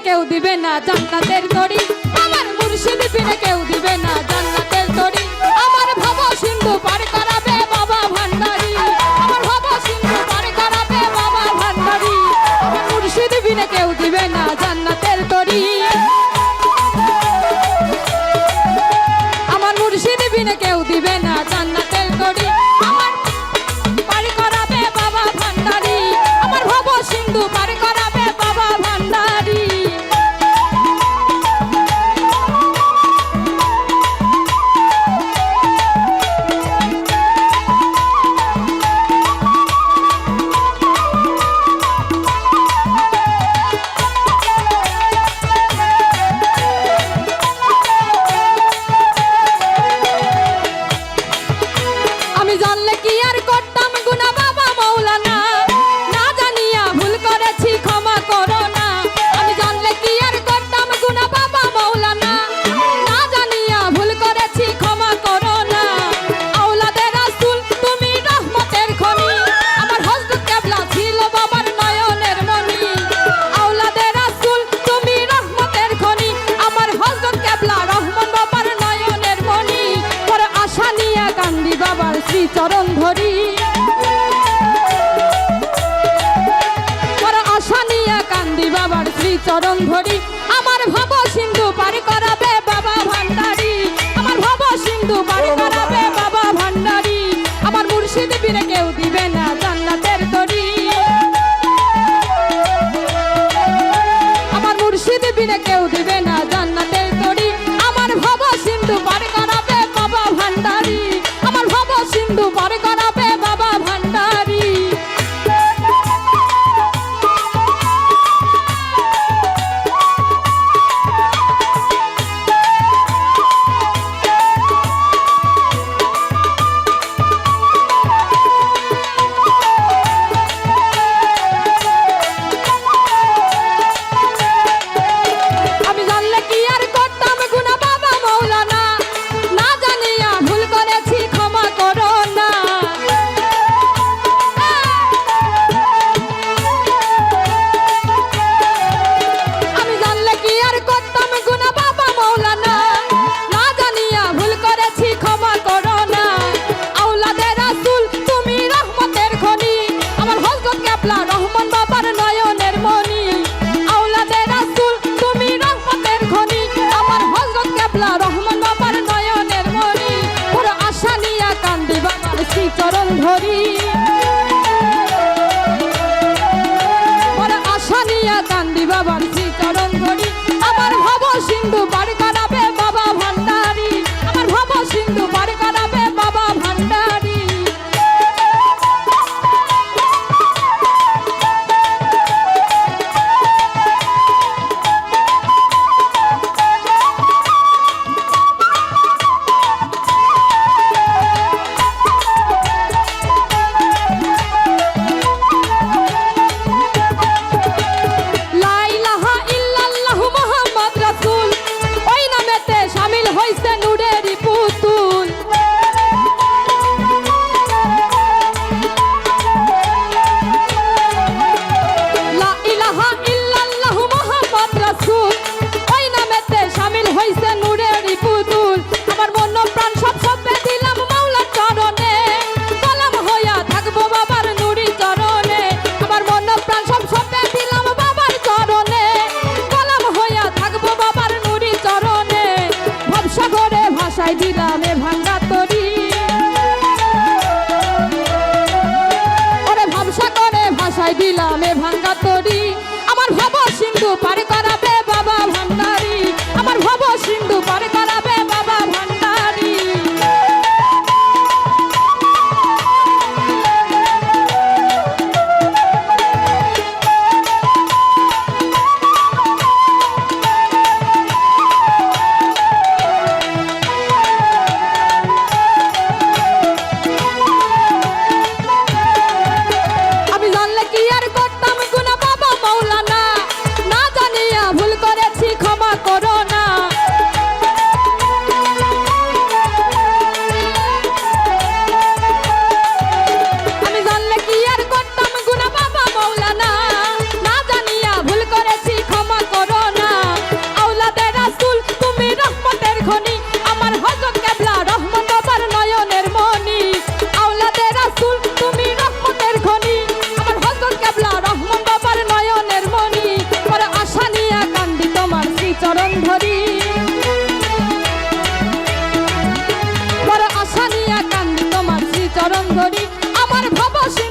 কেউ দিবে না জান্নাতের তরি, আমার মুর্শিদ বিনে কেউ দিবে না জান্নাতের তরি। আমার ভব সিন্ধু পার করাবে বাবা ভান্ডারি, আমার ভব সিন্ধু পার করাবে বাবা ভান্ডারি, আমার মুর্শিদ বিনে কেউ দিবে না জান্নাতের তরি, আমার মুর্শিদ বিনে কেউ দিবে না জান্নাতের তরি। আমার পার করাবে বাবা ভান্ডারি, আমার ভব সিন্ধু পার করাবে বাবা ভান্ডারি। আমি জানলে কি আর করতাম গুনাহ বাবা মাওলানা, না জানিয়া ভুল করেছি ক্ষমা করো না। আমি জানলে কি আর করতাম গুনাহ বাবা মাওলানা, না জানিয়া ভুল করেছি ক্ষমা করো না। আওলাদে রাসূল তুমি রহমতের খনি, আমার হযরত কিবলা ছিল বাবার নয়নের মনি। আওলাদে রাসূল তুমি রহমতের খনি, আমার হযরত কিবলা রহমান বাবার নয়নের মনি। পরে আশা নিয়ে কান্দি বাবার শ্রী চরণ ধরি, পরে আশা নিয়ে কান্দি বাবার শ্রী চরণ ধরি। আমার ভব সিন্ধু পার করাবে বাবা ভান্ডারি, আমার ভব সিন্ধু পার করাবে বাবা ভান্ডারি, আমার মুর্শিদ বিনে কেউ দিবে না জান্নাতের তরি, আমার মুর্শিদ বিনে কেউ দিবে না জান্নাতের তরি। আমার ভব সিন্ধু পার করাবে বাবা ভান্ডারি, আমার ভব সিন্ধু পার করাবে বাবা ভান্ডারি। আমি জানলে কি আর করতাম গুনাহ বাবা মাওলানা, না জানিয়া ভুল করেছি ক্ষমা করো না। আমি জানলে কি আর করতাম গুনাহ বাবা মাওলানা, না জানিয়া ভুল করেছি ক্ষমা করো না। আওলাদে রাসূল তুমি রহমতের খনি, আমার হযরত কিবলা রহমান বাবার নয়নের মনি। আওলাদে রাসূল তুমি রহমতের খনি, আমার হযরত কিবলা রহমান বাবার নয়নের মনি। পুরো আশা নিয়া কান্দি বাবার শ্রী চরণ ধরি, পুরো আশা নিয়া কান্দি বাবার শ্রী চরণ ধরি। আমার ভব সিন্ধু পার করাবে বাবা ভান্ডারি, আমার ভব সিন্ধু পার করাবে বাবা ভান্ডারি। লা ইলাহা ইল্লাল্লাহু মুহাম্মদ রাসূল, ওই নামেতে শামিল হইছে নূরেরই পুতুল। লা ইলাহা ইল্লাল্লাহু মুহাম্মদ রাসূল, ওই নামেতে শামিল হইছে নূরেরই পুতুল। আমার মন প্রাণ সব সঁপে দিলাম মাওলার চরণে, গোলাম হইয়া থাকবো বাবার নূরি চরণে। আমার মন প্রাণ সব সঁপে দিলাম বাবার চরণে, গোলাম হইয়া থাকবো বাবার নূরি চরণে। ভবসাগরে ভাসাই দিলাম এ ভাঙ্গা তরি, ওরে ভবসাগরে ভাসাই দিলাম এ ভাঙ্গা তরি। আমার ভব সিন্ধু পার করাবে বাবা ভান্ডারি, আমার ভব সিন্ধু পার করাবে বাবা ভান্ডারি। আমি জানলে কি আর করতাম গুনাহ বাবা মাওলানা, না জানি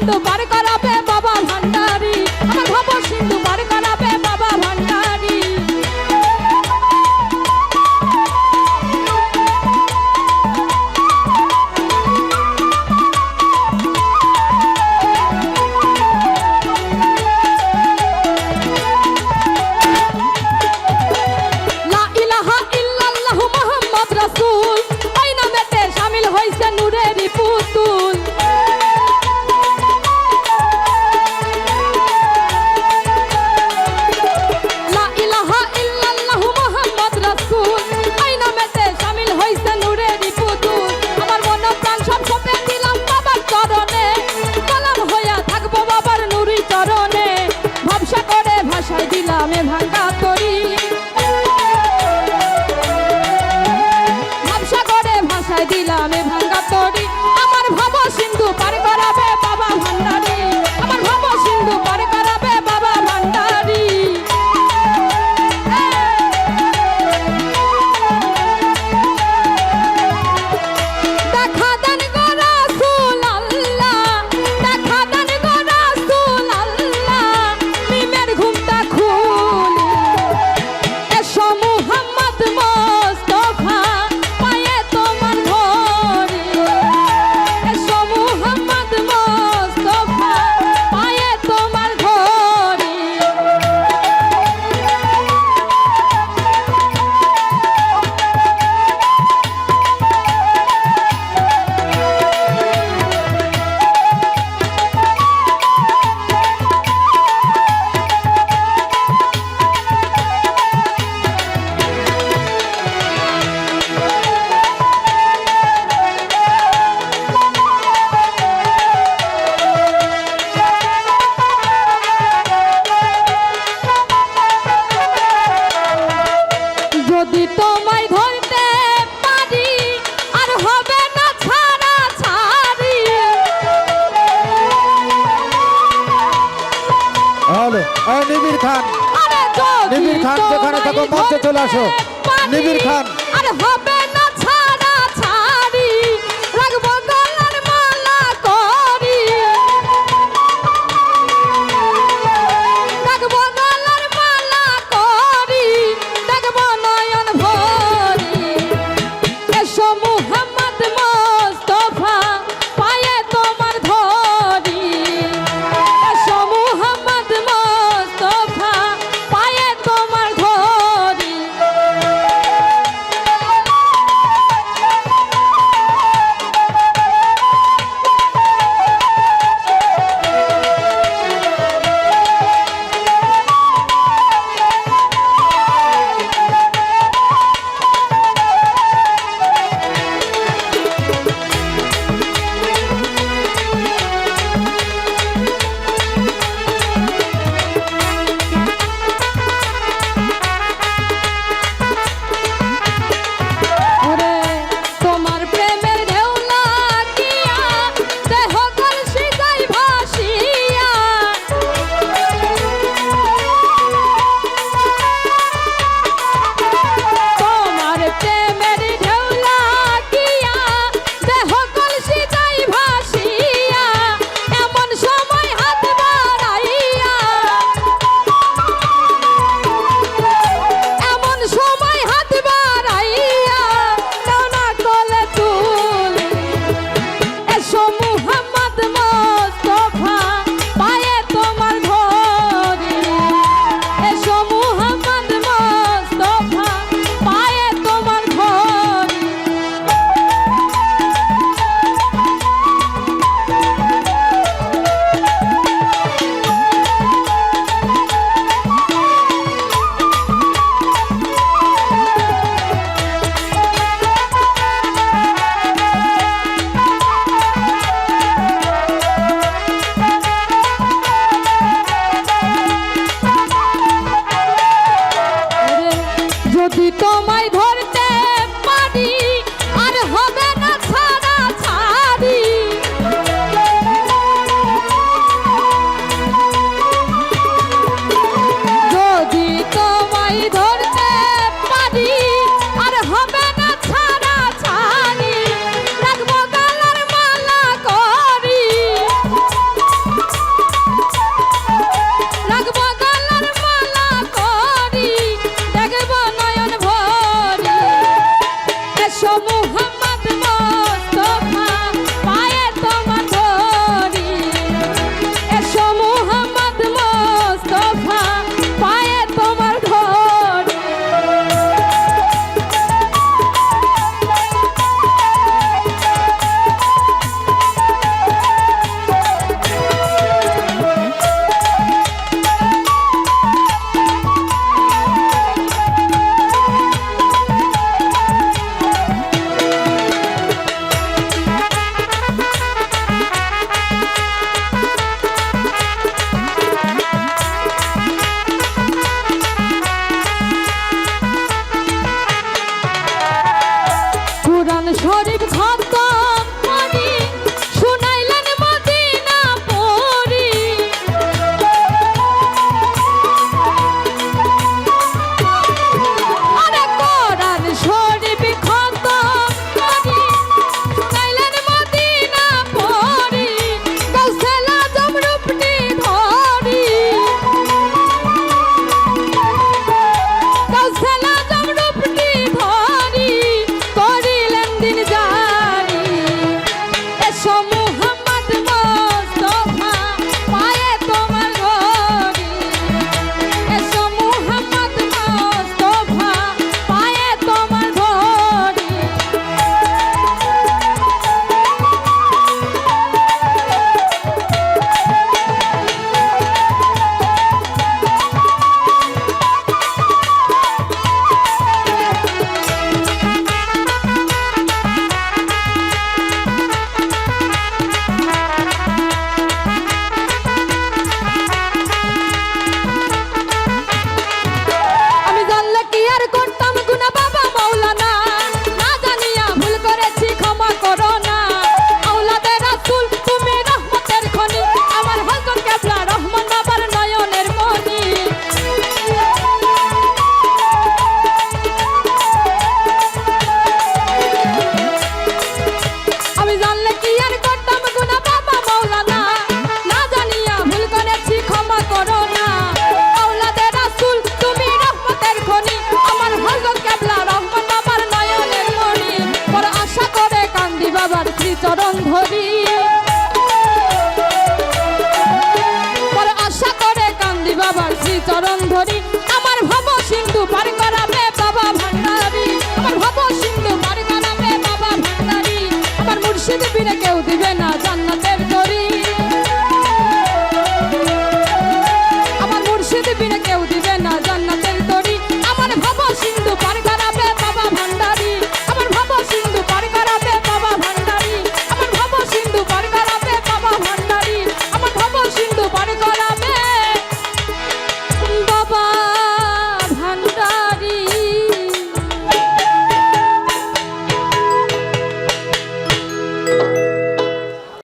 সিন্ধু পার করাবে বাবা ভান্ডারি, আমার ভব সিন্ধু পার করাবে বাবা ভান্ডারি। লা ইলাহা ইল্লাল্লাহু মুহাম্মদ রাসূল, ওই নামেতে শামিল হইছে নূরেরই পুতুল। লা ইলাহা ইল্লাল্লাহু মুহাম্মদ রাসূল, ওই নামেতে শামিল হইছে নূরেরই পুতুল। আমার মন প্রাণ সব সঁপে দিলাম বাবার চরণে, গোলাম হইয়া থাকবো বাবার নূরি চরণে। ভবসা করে ভাষায় দিলাম এ ভাঙ্গা তরি, ভবসা করে ভাষায় দিলাম এ ভাঙ্গা তরি। আমার ভব সিন্ধু পার করাবে বাবা ভান্ডারি, আমার ভব সিন্ধু পার করাবে বাবা ভান্ডারি। দেখা দেন গো রাসূল আল্লাহ, দেখা দেন গো রাসূল আল্লাহ, মিমের ঘুমটা খুলি। এসো মুহাম্মদ মোস্তফা, পায়ে তোমার ধরি। এসো মুহাম্মদ মোস্তফা, পায়ে তোমার ধরি। যদি তোমায় ধরতে পারি আর হবে না ছাড়া ছাড়ি। হ্যালো নিবির খান, আরে যদি নিবির খান যেখানে থাকো তোমায় মঞ্চে চলে আসো। ধরতে পারি নিবির খান আর হবে